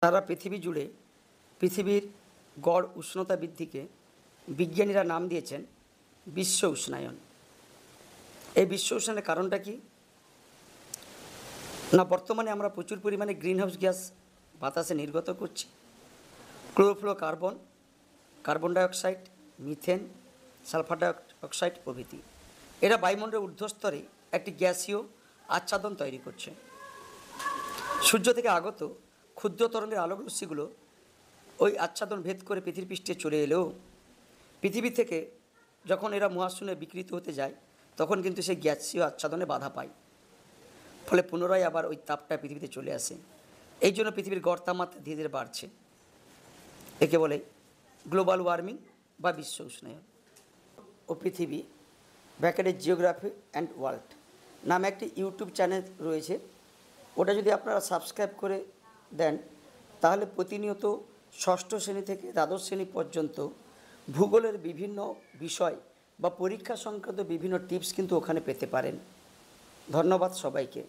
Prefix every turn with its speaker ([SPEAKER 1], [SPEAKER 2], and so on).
[SPEAKER 1] সারা পৃথিবী জুড়ে পৃথিবীর গড় উষ্ণতা বৃদ্ধিকে বিজ্ঞানীরা নাম দিয়েছেন বিশ্ব উষ্ণায়ন। এই বিশ্ব উষ্ণায়নের কারণটা কি না, বর্তমানে আমরা প্রচুর পরিমাণে গ্রিনহাউস গ্যাস বাতাসে নির্গত করছি। Chlorofluorocarbon, carbon dioxide, methane, sulphur dioxide প্রভৃতি। এরা বায়ুমণ্ডলের ঊর্ধ্বস্তরে একটি গ্যাসীয় আচ্ছাদন তৈরি করছে। সূর্য থেকে আগত ক্ষুদ্র তরঙ্গের আলোকরশ্মিগুলো ওই আচ্ছাদন ভেদ করে পৃথিবীর পৃষ্ঠে চলে এলেও পৃথিবী থেকে যখন এরা মহাশূন্যে বিকৃত হতে যায় তখন কিন্তু সেই গ্যাসীয় আচ্ছাদনে বাধা পায়, ফলে পুনরায় আবার ওই তাপটা পৃথিবীতে চলে আসে। এই জন্য পৃথিবীর গড় তাপমাত্রা ধীরে ধীরে বাড়ছে। একে বলে গ্লোবাল ওয়ার্মিং বা বিশ্ব উষ্ণায়ন। ও পৃথিবী ব্র্যাকেটে জিওগ্রাফি অ্যান্ড ওয়ার্ল্ড নামে একটি ইউটিউব চ্যানেল রয়েছে। ওটা যদি আপনারা সাবস্ক্রাইব করে দেন তাহলে প্রতিনিয়ত ষষ্ঠ শ্রেণী থেকে দ্বাদশ শ্রেণী পর্যন্ত ভূগোলের বিভিন্ন বিষয় বা পরীক্ষা সংক্রান্ত বিভিন্ন টিপস কিন্তু ওখানে পেতে পারেন। ধন্যবাদ সবাইকে।